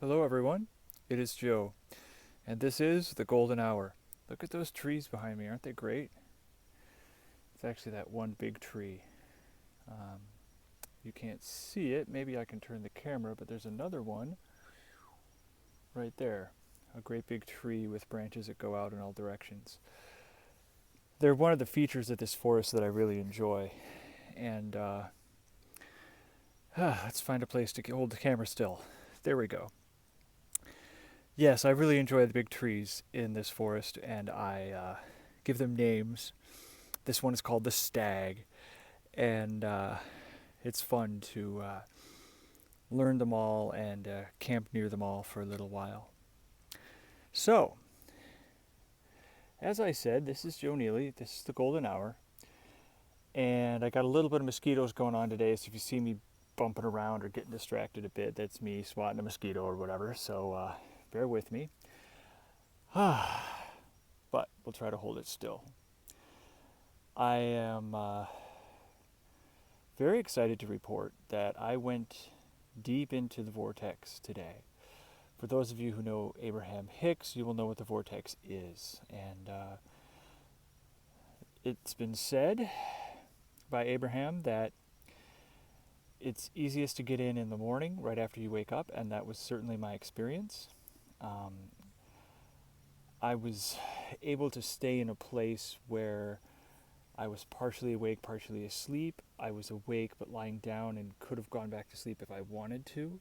Hello, everyone. It is Joe, and this is the Golden Hour. Look at those trees behind me. Aren't they great? It's actually that one big tree. Um, you can't see it. Maybe I can turn the camera, but there's another one right there. A great big tree with branches that go out in all directions. They're one of the features of this forest that I really enjoy. And let's find a place to hold the camera still. There we go. Yes, I really enjoy the big trees in this forest, and I give them names. This one is called the Stag, and it's fun to learn them all and camp near them all for a little while. So, as I said, this is Joe Neely. This is the Golden Hour, and I got a little bit of mosquitoes going on today. So if you see me bumping around or getting distracted a bit, that's me swatting a mosquito or whatever. So bear with me. But we'll try to hold it still. I am very excited to report that I went deep into the vortex today. For those of you who know Abraham Hicks, you will know what the vortex is. And it's been said by Abraham that it's easiest to get in the morning, right after you wake up, and that was certainly my experience. I was able to stay in a place where I was partially awake, partially asleep. I was awake but lying down and could have gone back to sleep if I wanted to.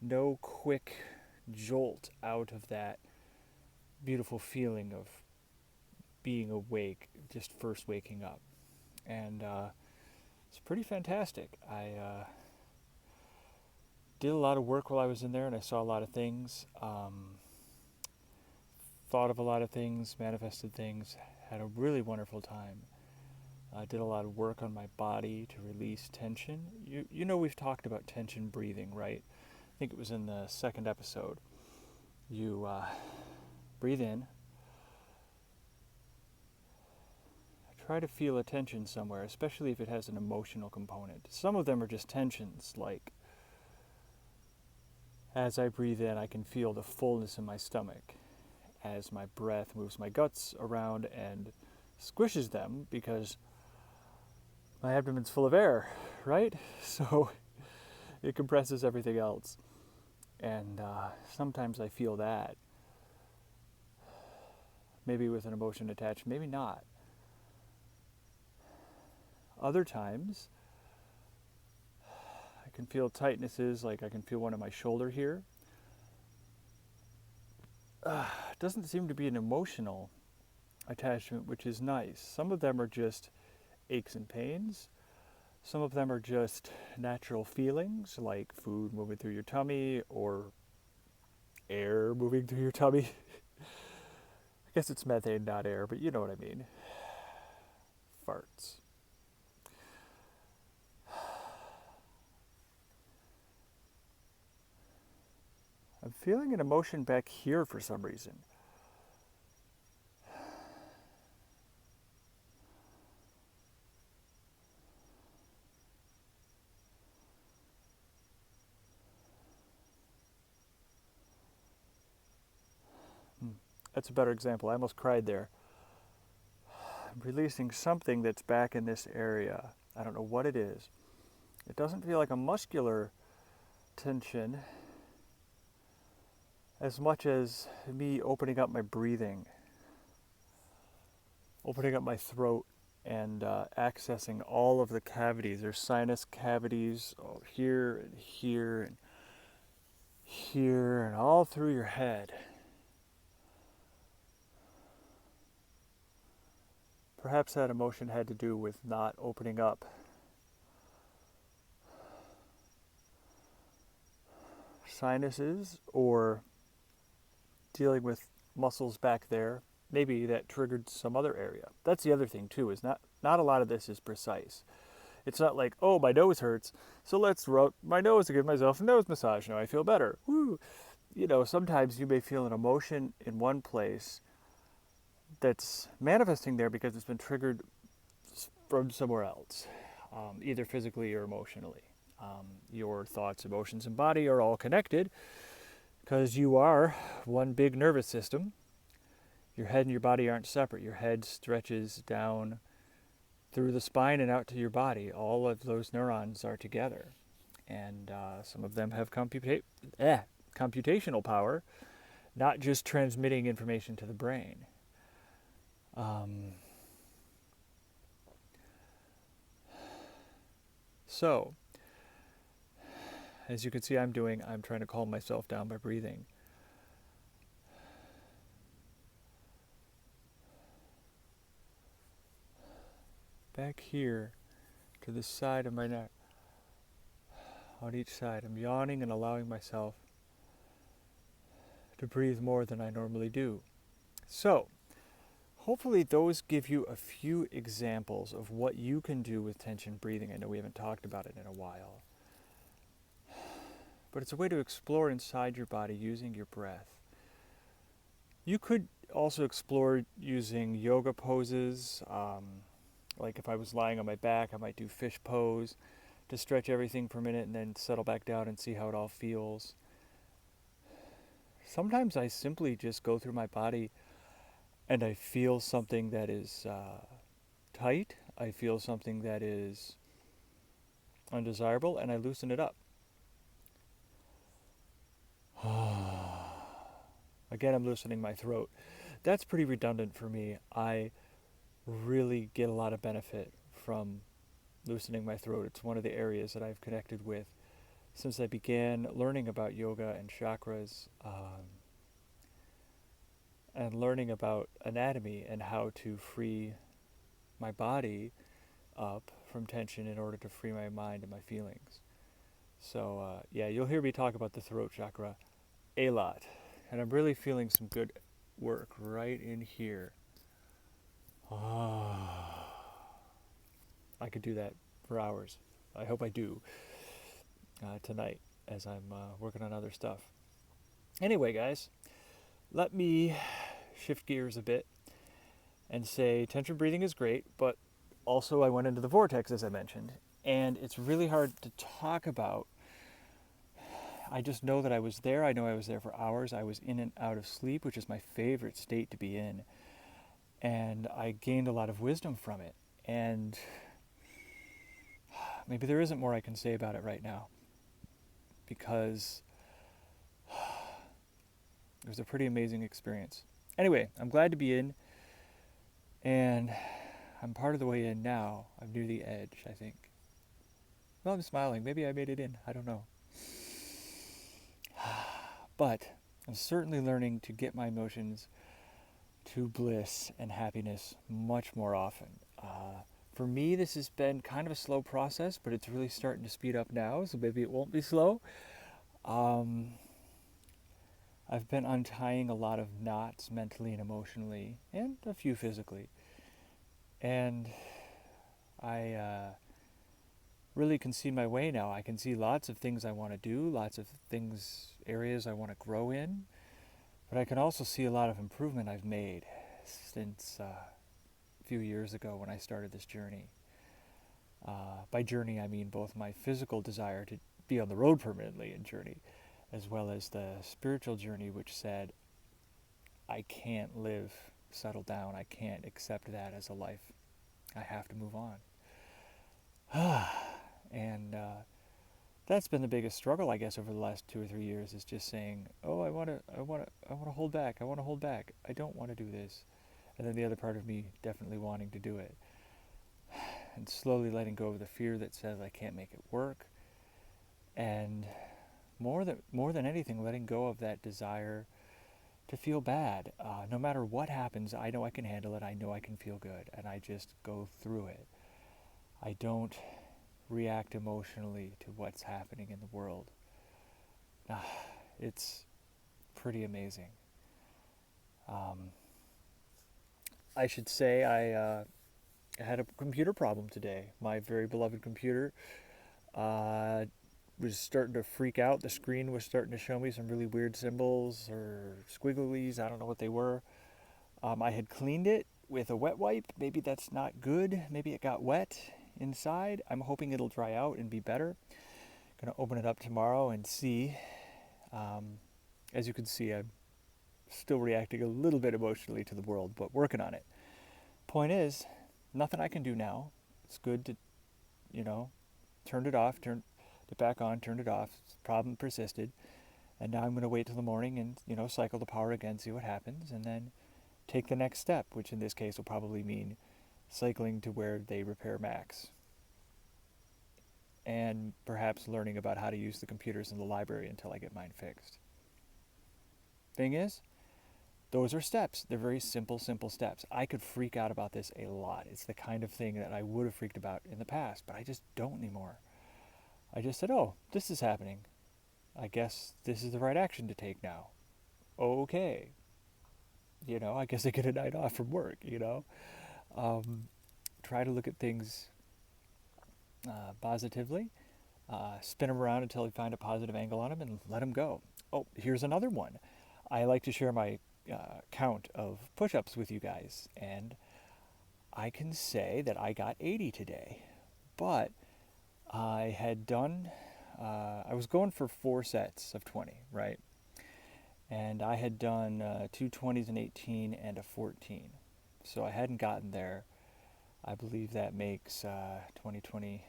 No quick jolt out of that beautiful feeling of being awake, just first waking up. And it's pretty fantastic. I did a lot of work while I was in there, and I saw a lot of things. Thought of a lot of things, manifested things, had a really wonderful time. I did a lot of work on my body to release tension. You know we've talked about tension breathing, right? I think it was in the second episode. You breathe in. Try to feel a tension somewhere, especially if it has an emotional component. Some of them are just tensions, like as I breathe in, I can feel the fullness in my stomach. As my breath moves my guts around and squishes them, because my abdomen's full of air, right? So it compresses everything else. And sometimes I feel that. Maybe with an emotion attached, maybe not. Other times, I can feel tightnesses, like I can feel one in my shoulder here. It doesn't seem to be an emotional attachment, which is nice. Some of them are just aches and pains. Some of them are just natural feelings, like food moving through your tummy or air moving through your tummy. I guess it's methane, not air, but you know what I mean. Farts. I'm feeling an emotion back here for some reason. That's a better example. I almost cried there. I'm releasing something that's back in this area. I don't know what it is. It doesn't feel like a muscular tension as much as me opening up my breathing, opening up my throat, and accessing all of the cavities. There's sinus cavities here and here and here and all through your head. Perhaps that emotion had to do with not opening up sinuses or dealing with muscles back there. Maybe that triggered some other area. That's the other thing too, is not a lot of this is precise. It's not like, oh, my nose hurts, so let's rub my nose to give myself a nose massage. Now I feel better. Woo! You know, sometimes you may feel an emotion in one place that's manifesting there because it's been triggered from somewhere else, either physically or emotionally. Your thoughts, emotions, and body are all connected Because you are one big nervous system. Your head and your body aren't separate. Your head stretches down through the spine and out to your body. All of those neurons are together. And some of them have computational power, not just transmitting information to the brain. So, as you can see I'm trying to calm myself down by breathing. Back here to the side of my neck, on each side, I'm yawning and allowing myself to breathe more than I normally do. So, hopefully those give you a few examples of what you can do with tension breathing. I know we haven't talked about it in a while. But it's a way to explore inside your body using your breath. You could also explore using yoga poses. Like if I was lying on my back, I might do fish pose to stretch everything for a minute and then settle back down and see how it all feels. Sometimes I simply just go through my body and I feel something that is tight. I feel something that is undesirable and I loosen it up. Again, I'm loosening my throat. That's pretty redundant for me. I really get a lot of benefit from loosening my throat. It's one of the areas that I've connected with since I began learning about yoga and chakras, and learning about anatomy and how to free my body up from tension in order to free my mind and my feelings. So yeah, you'll hear me talk about the throat chakra a lot. And I'm really feeling some good work right in here. I could do that for hours. I hope I do tonight as I'm working on other stuff. Anyway, guys, let me shift gears a bit and say tension breathing is great, but also I went into the vortex, as I mentioned, and it's really hard to talk about. I just know that I was there. I know I was there for hours. I was in and out of sleep, which is my favorite state to be in. And I gained a lot of wisdom from it. And maybe there isn't more I can say about it right now, because it was a pretty amazing experience. Anyway, I'm glad to be in, and I'm part of the way in now. I'm near the edge, I think. Well, I'm smiling. Maybe I made it in. I don't know. But I'm certainly learning to get my emotions to bliss and happiness much more often. For me, this has been kind of a slow process, but it's really starting to speed up now, so maybe it won't be slow. I've been untying a lot of knots mentally and emotionally, and a few physically. And I really can see my way now. I can see lots of things I want to do, lots of areas I want to grow in, but I can also see a lot of improvement I've made since a few years ago when I started this journey. By journey, I mean both my physical desire to be on the road permanently and journey, as well as the spiritual journey, which said, I can't settle down. I can't accept that as a life. I have to move on. And that's been the biggest struggle, I guess, over the last 2 or 3 years, is just saying, "Oh, I want to hold back. I want to hold back. I don't want to do this," and then the other part of me definitely wanting to do it, and slowly letting go of the fear that says I can't make it work, and more than anything, letting go of that desire to feel bad. No matter what happens, I know I can handle it. I know I can feel good, and I just go through it. I don't react emotionally to what's happening in the world. It's pretty amazing. I should say I had a computer problem today. My very beloved computer was starting to freak out. The screen was starting to show me some really weird symbols or squigglies. I don't know what they were. I had cleaned it with a wet wipe. Maybe that's not good. Maybe it got wet inside. I'm hoping it'll dry out and be better. Gonna open it up tomorrow and see. As you can see, I'm still reacting a little bit emotionally to the world, but working on it. Point is, nothing I can do now. It's good to, you know, turned it off, turned it back on, turned it off. The problem persisted. And now I'm going to wait till the morning and, cycle the power again, see what happens, and then take the next step, which in this case will probably mean cycling to where they repair Macs. And perhaps learning about how to use the computers in the library until I get mine fixed. Thing is, those are steps. They're very simple steps. I could freak out about this a lot. It's the kind of thing that I would have freaked about in the past, but I just don't anymore. I just said, oh, this is happening. I guess this is the right action to take now. Okay. I guess I get a night off from work, Try to look at things positively, spin them around until you find a positive angle on them and let them go. Oh, here's another one. I like to share my count of push-ups with you guys, and I can say that I got 80 today, but I had done, I was going for 4 sets of 20, right? And I had done 2 20s, an 18, and a 14. So I hadn't gotten there. I believe that makes 20, 20,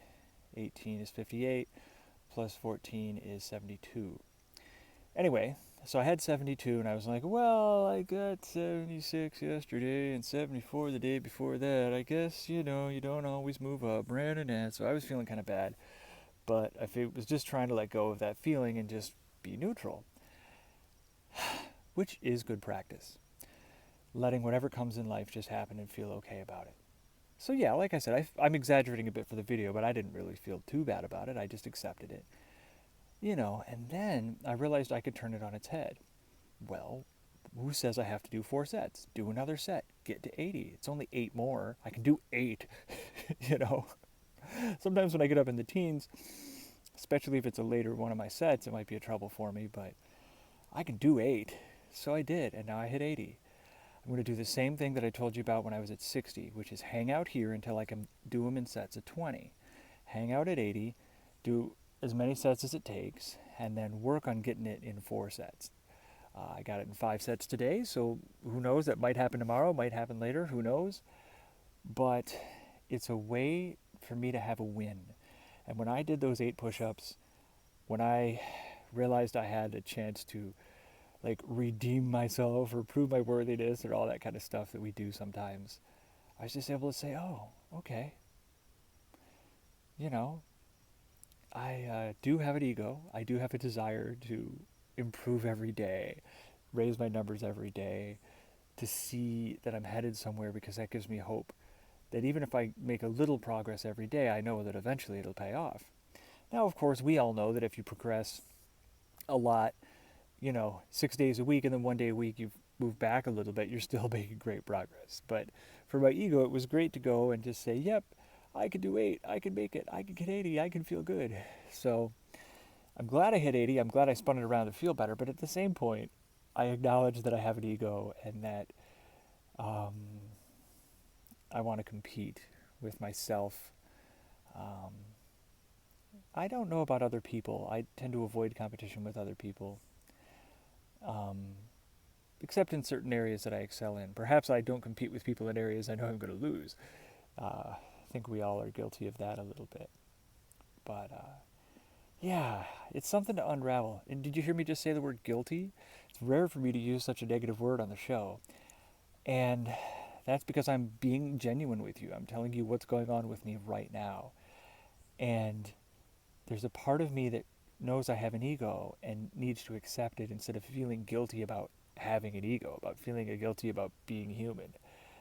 18 is 58, plus 14 is 72. Anyway, so I had 72, and I was like, well, I got 76 yesterday and 74 the day before that. I guess, you don't always move up, and so I was feeling kind of bad. But I was just trying to let go of that feeling and just be neutral, which is good practice. Letting whatever comes in life just happen and feel okay about it. So yeah, like I said, I'm exaggerating a bit for the video, but I didn't really feel too bad about it. I just accepted it. And then I realized I could turn it on its head. Well, who says I have to do 4 sets? Do another set. Get to 80. It's only 8 more. I can do 8. Sometimes when I get up in the teens, especially if it's a later one of my sets, it might be a trouble for me, but I can do 8. So I did, and now I hit 80. I'm going to do the same thing that I told you about when I was at 60, which is hang out here until I can do them in sets of 20. Hang out at 80, do as many sets as it takes, and then work on getting it in 4 sets. I got it in 5 sets today, so who knows? That might happen tomorrow, might happen later, who knows? But it's a way for me to have a win. And when I did those 8 push-ups, when I realized I had a chance to redeem myself or prove my worthiness or all that kind of stuff that we do sometimes, I was just able to say, oh, okay. I do have an ego. I do have a desire to improve every day, raise my numbers every day, to see that I'm headed somewhere, because that gives me hope that even if I make a little progress every day, I know that eventually it'll pay off. Now, of course, we all know that if you progress a lot, 6 days a week and then 1 day a week you move back a little bit, you're still making great progress. But for my ego, it was great to go and just say, yep, I could do 8, I could make it, I could get 80, I can feel good. So I'm glad I hit 80, I'm glad I spun it around to feel better, but at the same point, I acknowledge that I have an ego and that I want to compete with myself. I don't know about other people. I tend to avoid competition with other people, except in certain areas that I excel in. Perhaps I don't compete with people in areas I know I'm going to lose. I think we all are guilty of that a little bit. But yeah, it's something to unravel. And did you hear me just say the word guilty? It's rare for me to use such a negative word on the show. And that's because I'm being genuine with you. I'm telling you what's going on with me right now. And there's a part of me that knows I have an ego and needs to accept it instead of feeling guilty about having an ego, about feeling guilty about being human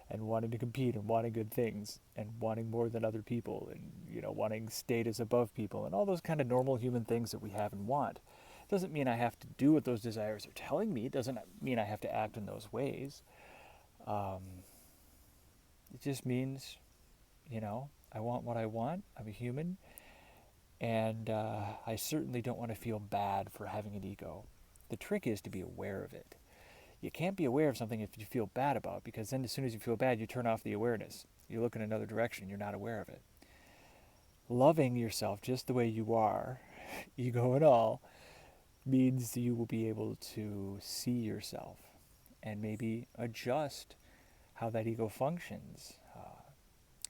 and wanting to compete and wanting good things and wanting more than other people and, wanting status above people and all those kind of normal human things that we have and want. It doesn't mean I have to do what those desires are telling me. It doesn't mean I have to act in those ways. It just means, I want what I want. I'm a human. And I certainly don't want to feel bad for having an ego. The trick is to be aware of it. You can't be aware of something if you feel bad about it, because then as soon as you feel bad, you turn off the awareness. You look in another direction, you're not aware of it. Loving yourself just the way you are, ego and all, means you will be able to see yourself and maybe adjust how that ego functions,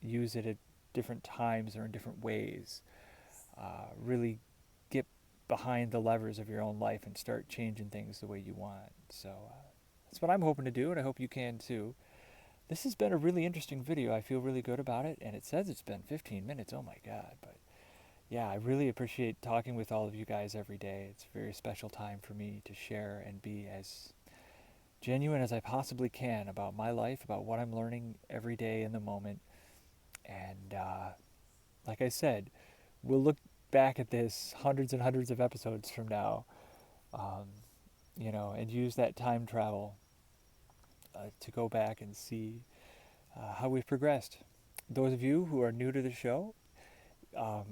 use it at different times or in different ways, really get behind the levers of your own life and start changing things the way you want. So that's what I'm hoping to do, and I hope you can too. This has been a really interesting video. I feel really good about it, and it says it's been 15 minutes. Oh my God. But yeah, I really appreciate talking with all of you guys every day. It's a very special time for me to share and be as genuine as I possibly can about my life, about what I'm learning every day in the moment. And like I said, we'll look back at this hundreds and hundreds of episodes from now, um, and use that time travel to go back and see how we've progressed. Those of you who are new to the show,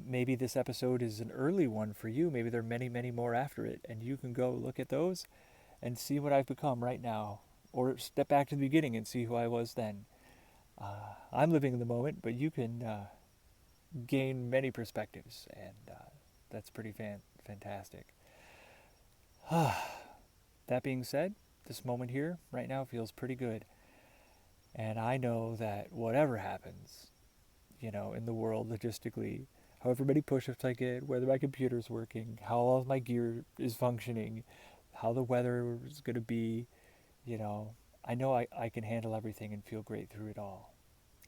maybe this episode is an early one for you. Maybe there are many, many more after it, and you can go look at those and see what I've become right now, or step back to the beginning and see who I was then. I'm living in the moment, but you can gain many perspectives, and that's pretty fantastic. That being said, this moment here right now feels pretty good. And I know that whatever happens, in the world logistically, however many push-ups I get, whether my computer's working, how all of my gear is functioning, how the weather is going to be, I know I can handle everything and feel great through it all.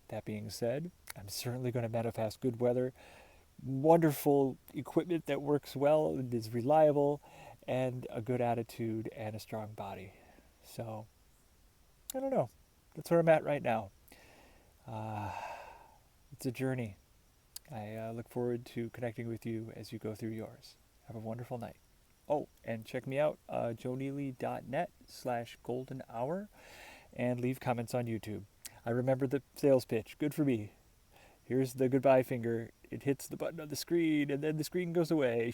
That being said, I'm certainly going to manifest good weather, wonderful equipment that works well and is reliable, and a good attitude and a strong body. So, I don't know. That's where I'm at right now. Uh, it's a journey. I look forward to connecting with you as you go through yours. Have a wonderful night. Oh, and check me out, joeneely.net/golden hour, and leave comments on YouTube. I remember the sales pitch. Good for me. Here's the goodbye finger. It hits the button on the screen, and then the screen goes away.